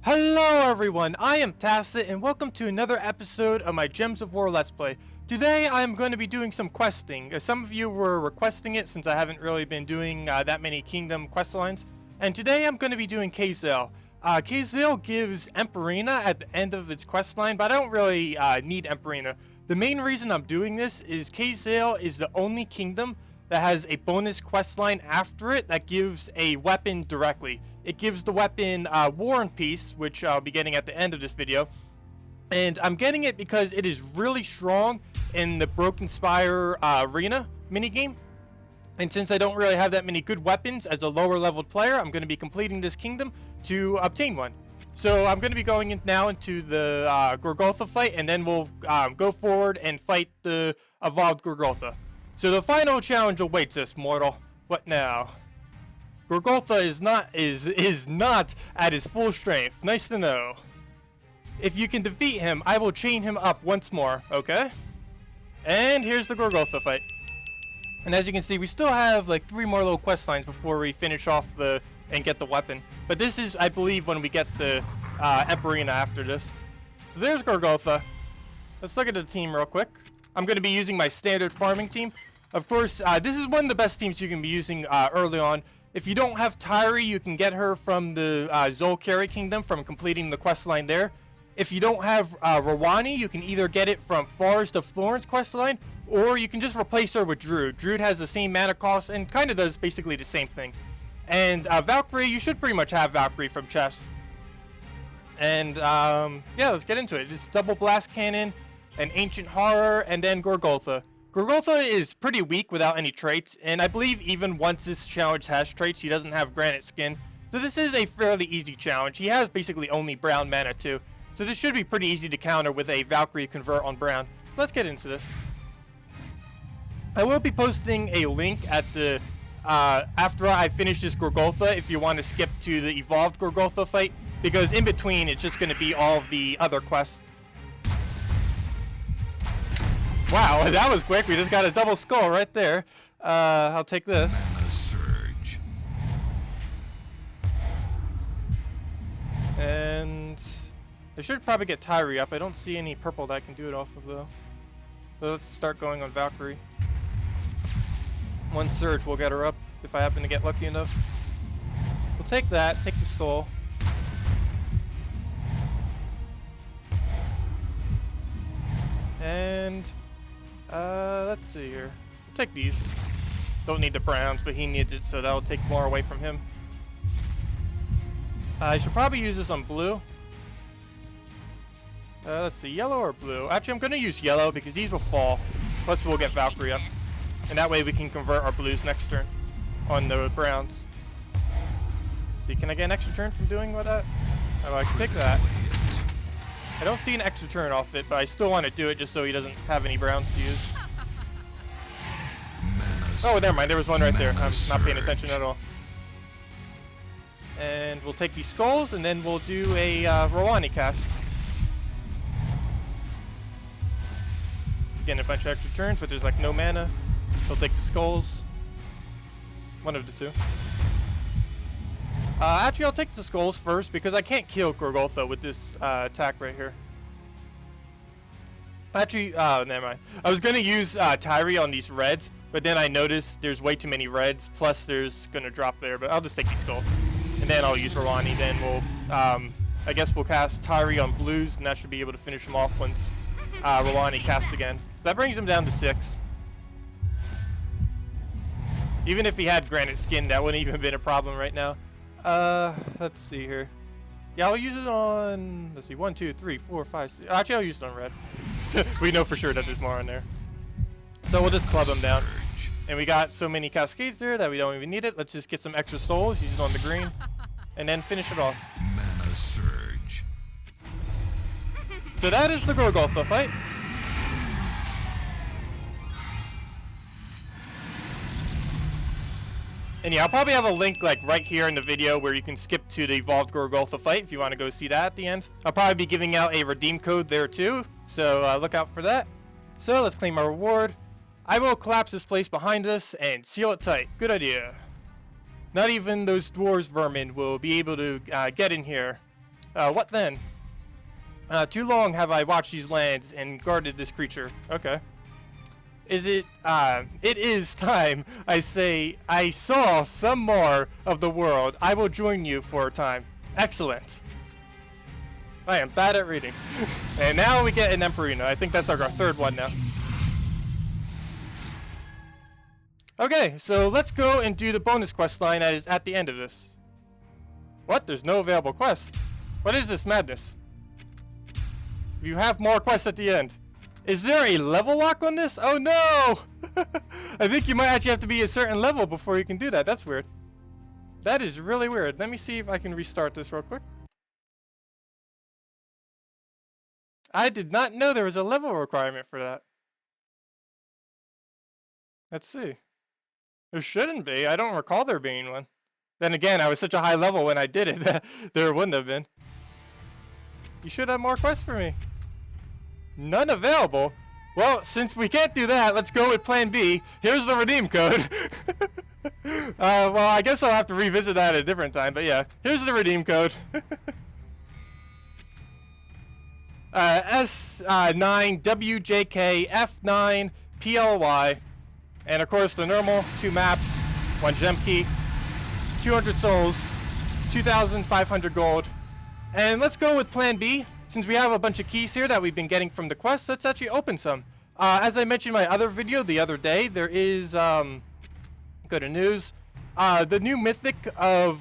Hello everyone, I am Tacet and welcome to another episode of my Gems of War Let's Play. Today I am going to be doing some questing. Some of you were requesting it since I haven't really been doing that many kingdom quest lines. And today I'm going to be doing Khaziel. Khaziel gives Emperina at the end of its quest line, but I don't really need Emperina. The main reason I'm doing this is Khaziel is the only kingdom that has a bonus quest line after it that gives a weapon directly. It gives the weapon War and Peace, which I'll be getting at the end of this video. And I'm getting it because it is really strong in the Broken Spire arena minigame. And since I don't really have that many good weapons as a lower leveled player, I'm going to be completing this kingdom to obtain one. So I'm going to be going in now into the Gorgotha fight, and then we'll go forward and fight the evolved Gorgotha. So the final challenge awaits us, mortal. What now? Gorgotha is not at his full strength. Nice to know. If you can defeat him, I will chain him up once more, okay? And here's the Gorgotha fight. And as you can see, we still have like 3 more little quest lines before we finish off and get the weapon. But this is, I believe, when we get the Emperina after this. So there's Gorgotha. Let's look at the team real quick. I'm going to be using my standard farming team. Of course, this is one of the best teams you can be using early on. If you don't have Tyri, you can get her from the Zolkari Kingdom from completing the quest line there. If you don't have Rawani, you can either get it from Forest of Florence quest line, or you can just replace her with Druid. Druid has the same mana cost and kind of does basically the same thing. And Valkyrie, you should pretty much have Valkyrie from chess. And yeah, let's get into it. Just double blast cannon, an ancient horror, and then Gorgotha. Gorgotha is pretty weak without any traits, and I believe even once this challenge has traits, he doesn't have granite skin. So this is a fairly easy challenge. He has basically only brown mana too. So this should be pretty easy to counter with a Valkyrie convert on brown. Let's get into this. I will be posting a link at the after I finish this Gorgotha if you want to skip to the evolved Gorgotha fight, because in between it's just going to be all of the other quests. Wow, that was quick. We just got a double skull right there. I'll take this. Mana surge. And I should probably get Tyri up. I don't see any purple that I can do it off of though. So let's start going on Valkyrie. One surge will get her up if I happen to get lucky enough. We'll take that, take the skull. And let's see here. We'll take these. Don't need the browns, but he needs it, so that'll take more away from him. I should probably use this on blue. Let's see, yellow or blue? Actually, I'm going to use yellow because these will fall. Plus, we'll get Valkyrie up. And that way we can convert our blues next turn on the browns. See, can I get an extra turn from doing that? Oh, I can take that. I don't see an extra turn off it, but I still want to do it just so he doesn't have any browns to use. Oh, never mind. There was one right there. I'm not paying attention at all. And we'll take these skulls, and then we'll do a Rawani cast. Getting a bunch of extra turns, but there's like no mana. We'll take the skulls. One of the two. Actually, I'll take the skulls first because I can't kill Gorgotha with this attack right here. Actually, never mind. I was gonna use Tyri on these reds, but then I noticed there's way too many reds. Plus, there's gonna drop there. But I'll just take these skulls, and then I'll use Rawani. Then we'll, I guess we'll cast Tyri on blues, and that should be able to finish him off once Rawani casts again. So that brings him down to 6. Even if he had granite skin, that wouldn't even have been a problem right now. Let's see here. Yeah, I'll use it on, let's see, 1, 2, 3, 4, 5, 6. Actually, I'll use it on red. We know for sure that there's more on there. So we'll just club him down. And we got so many cascades there that we don't even need it. Let's just get some extra souls, use it on the green, and then finish it off. Mana surge. So that is the Gorgotha fight. And yeah, I'll probably have a link like right here in the video where you can skip to the evolved Gorgotha fight if you want to go see that at the end. I'll probably be giving out a redeem code there too, so look out for that. So let's claim our reward. I will collapse this place behind us and seal it tight. Good idea. Not even those dwarves vermin will be able to get in here. What then? Too long have I watched these lands and guarded this creature. Okay. Is it, it is time. I say, I saw some more of the world. I will join you for a time. Excellent. I am bad at reading. And now we get an Emperina. I think that's like our third one now. Okay, so let's go and do the bonus quest line that is at the end of this. What? There's no available quest. What is this madness? You have more quests at the end. Is there a level lock on this? Oh no! I think you might actually have to be a certain level before you can do that. That's weird. That is really weird. Let me see if I can restart this real quick. I did not know there was a level requirement for that. Let's see. There shouldn't be. I don't recall there being one. Then again, I was such a high level when I did it that there wouldn't have been. You should have more quests for me. None available? Well, since we can't do that, let's go with plan B. Here's the redeem code. Well, I guess I'll have to revisit that at a different time, but yeah. Here's the redeem code. S9WJK F9 PLY. And of course the normal 2 maps, 1 gem key, 200 souls, 2,500 gold. And let's go with plan B. Since we have a bunch of keys here that we've been getting from the quests, let's actually open some. As I mentioned in my other video the other day, there is, good news. The new Mythic of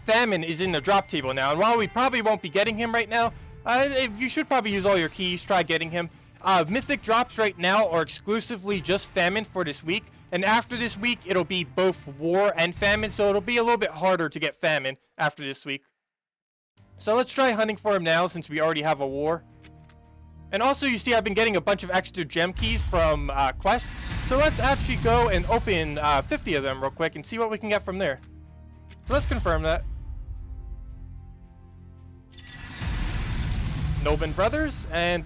Famine is in the drop table now. And while we probably won't be getting him right now, you should probably use all your keys, try getting him. Mythic drops right now are exclusively just Famine for this week. And after this week, it'll be both War and Famine. So it'll be a little bit harder to get Famine after this week. So let's try hunting for him now since we already have a War. And also you see I've been getting a bunch of extra gem keys from quests. So let's actually go and open 50 of them real quick and see what we can get from there. So let's confirm that. Nobin Brothers and...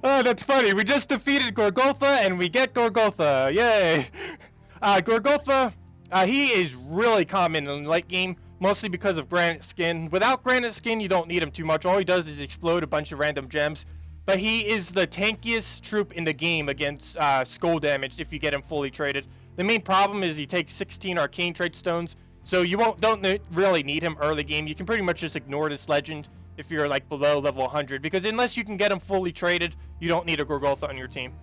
Oh, that's funny. We just defeated Gorgotha and we get Gorgotha. Yay! Gorgotha, he is really common in the late game. Mostly because of Granite Skin. Without Granite Skin, you don't need him too much. All he does is explode a bunch of random gems. But he is the tankiest troop in the game against skull damage if you get him fully traded. The main problem is he takes 16 arcane trait stones. So you don't really need him early game. You can pretty much just ignore this legend if you're like below level 100. Because unless you can get him fully traded, you don't need a Gorgotha on your team.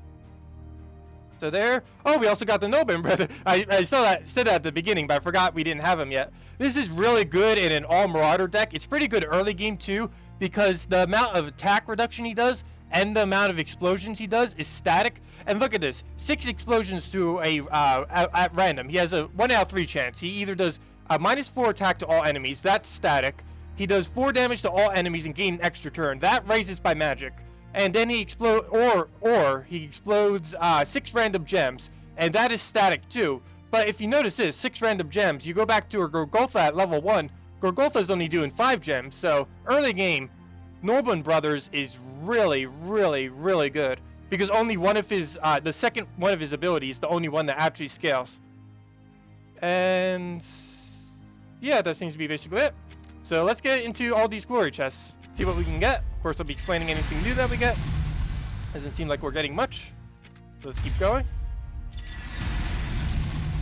So there. Oh, we also got the Nobin brother. I said that at the beginning, but I forgot we didn't have him yet. This is really good in an all Marauder deck. It's pretty good early game too, because the amount of attack reduction he does and the amount of explosions he does is static. And look at this, 6 explosions to at random. He has a 1 out of 3 chance. He either does a -4 attack to all enemies. That's static. He does 4 damage to all enemies and gain an extra turn. That raises by magic. And then he explodes, or he explodes 6 random gems, and that is static too. But if you notice this, 6 random gems, you go back to a Gorgotha at level 1, Gorgotha's only doing 5 gems, so early game, Nobin Brothers is really, really, really good. Because only one of his, the second one of his abilities, the only one that actually scales. And yeah, that seems to be basically it. So let's get into all these glory chests. See what we can get. Of course, I'll be explaining anything new that we get. Doesn't seem like we're getting much. So let's keep going.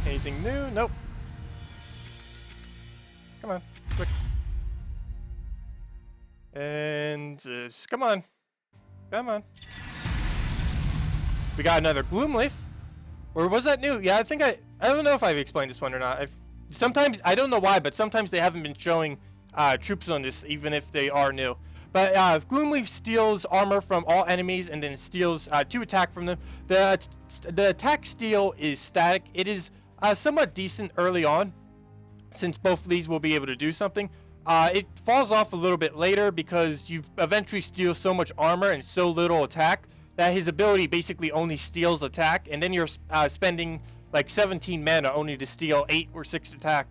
Anything new? Nope. Come on, quick. And come on. Come on. We got another Gloomleaf. Or was that new? Yeah, I don't know if I've explained this one or not. Sometimes, I don't know why, but sometimes they haven't been showing troops on this, even if they are new. But Gloomleaf steals armor from all enemies and then steals 2 attack from them. The attack steal is static. It is somewhat decent early on, since both of these will be able to do something. It falls off a little bit later because you eventually steal so much armor and so little attack that his ability basically only steals attack, and then you're spending like 17 mana only to steal 8 or 6 attack.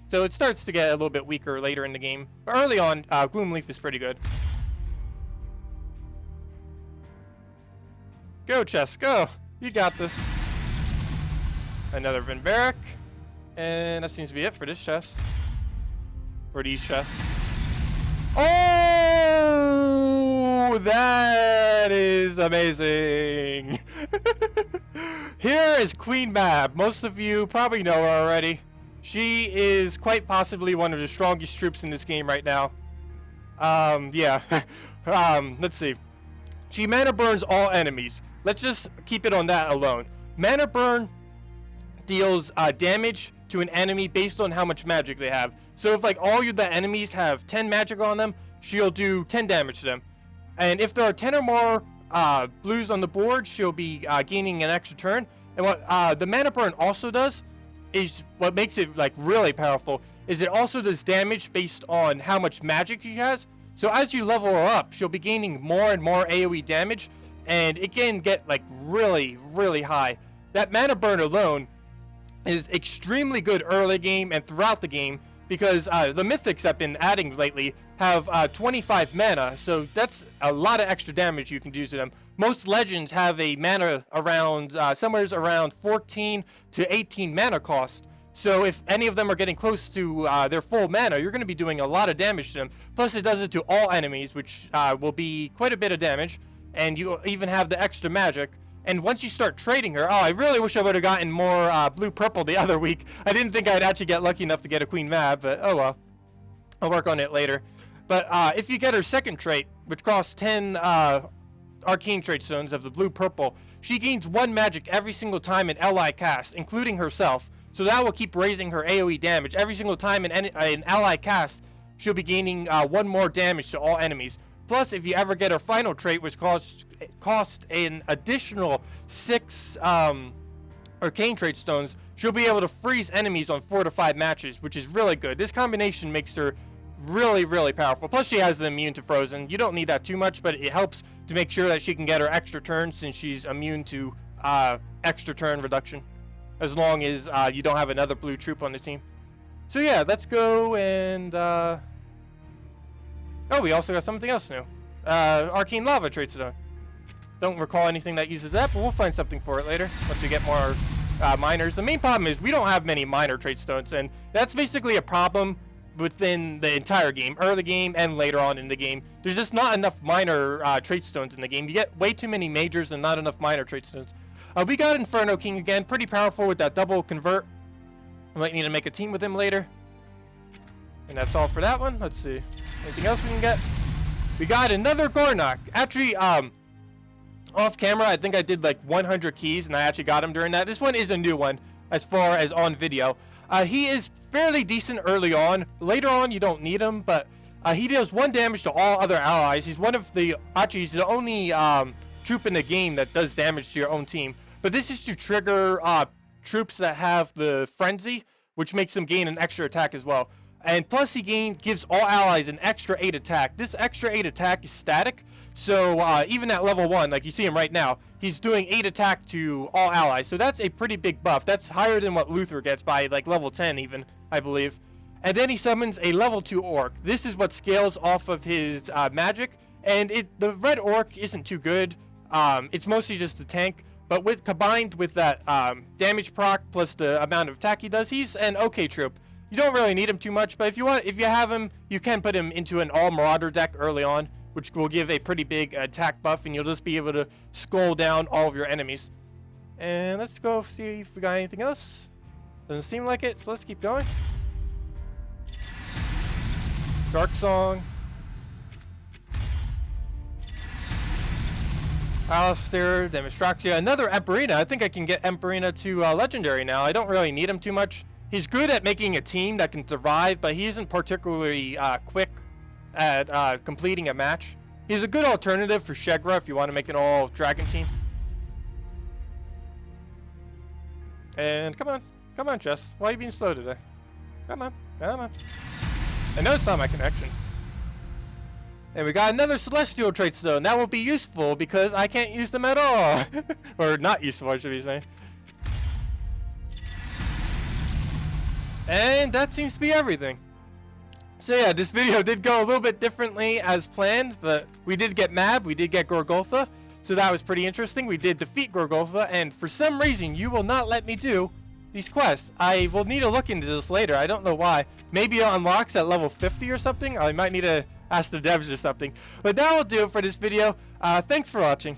So it starts to get a little bit weaker later in the game. But early on, Gloomleaf is pretty good. Go, chest, go! You got this. Another Vinberic. And that seems to be it for this chest. for these chests. Oh, that is amazing. Here is Queen Mab. Most of you probably know her already. She is quite possibly one of the strongest troops in this game right now. Yeah. Let's see. She mana burns all enemies. Let's just keep it on that alone. Mana burn deals damage to an enemy based on how much magic they have. So if like all the enemies have 10 magic on them, she'll do 10 damage to them. And if there are 10 or more blues on the board, she'll be gaining an extra turn. And what the mana burn also does is what makes it like really powerful is it also does damage based on how much magic she has. So as you level her up, she'll be gaining more and more AoE damage, and it can get like really, really high. That mana burn alone is extremely good early game and throughout the game because the mythics I've been adding lately have 25 mana, so that's a lot of extra damage you can do to them. Most legends have a mana around somewhere around 14 to 18 mana cost. So if any of them are getting close to their full mana, you're going to be doing a lot of damage to them. Plus it does it to all enemies, which will be quite a bit of damage. And you even have the extra magic. And once you start trading her, I really wish I would have gotten more blue-purple the other week. I didn't think I'd actually get lucky enough to get a Queen Mab, but oh well. I'll work on it later. But if you get her second trait, which costs 10 arcane trait stones of the blue-purple, she gains 1 magic every single time an ally casts, including herself. So that will keep raising her AoE damage. Every single time an ally casts, she'll be gaining 1 more damage to all enemies. Plus, if you ever get her final trait, which costs an additional 6 arcane trait stones, she'll be able to freeze enemies on 4 to 5 matches, which is really good. This combination makes her really, really powerful. Plus, she has the immune to frozen. You don't need that too much, but it helps to make sure that she can get her extra turn since she's immune to extra turn reduction, as long as you don't have another blue troop on the team. So yeah, let's go and oh, we also got something else new. Arcane Lava trait stone. Don't recall anything that uses that, but we'll find something for it later once we get more miners. The main problem is we don't have many miner trait stones, and that's basically a problem within the entire game, early game and later on in the game. There's just not enough minor trait stones in the game. You get way too many majors and not enough minor trait stones. We got Inferno King again, pretty powerful with that double convert. We might need to make a team with him later. And that's all for that one. Let's see. Anything else we can get? We got another Gorgotha. Actually, off camera, I think I did like 100 keys, and I actually got him during that. This one is a new one, as far as on video. He is fairly decent early on. Later on, you don't need him, but he deals 1 damage to all other allies. He's one of the... Actually, he's the only troop in the game that does damage to your own team. But this is to trigger troops that have the Frenzy, which makes them gain an extra attack as well. And plus he gives all allies an extra 8 attack. This extra 8 attack is static, so even at level 1, like you see him right now, he's doing 8 attack to all allies. So that's a pretty big buff. That's higher than what Luther gets by like level 10 even, I believe. And then he summons a level 2 orc. This is what scales off of his magic, and the red orc isn't too good. It's mostly just a tank, but combined with that damage proc plus the amount of attack he does, he's an okay troop. You don't really need him too much, but if you have him, you can put him into an all Marauder deck early on, which will give a pretty big attack buff, and you'll just be able to skull down all of your enemies. And let's go see if we got anything else. Doesn't seem like it, so let's keep going. Dark Song. Alistair, Demonstraxia, another Emperina. I think I can get Emperina to Legendary now. I don't really need him too much. He's good at making a team that can survive, but he isn't particularly quick at completing a match. He's a good alternative for Shegra if you want to make an all-dragon team. And come on, Jess. Why are you being slow today? Come on. I know it's not my connection. And we got another Celestial trait stone. That will be useful because I can't use them at all. Or not useful, I should be saying. And that seems to be everything. So yeah, this video did go a little bit differently as planned, but we did get Mab, we did get Gorgotha, so that was pretty interesting. We did defeat Gorgotha, and for some reason you will not let me do these quests. I will need to look into this later. I don't know why. Maybe it unlocks at level 50 or something. I might need to ask the devs or something. But that will do it for this video. Thanks for watching.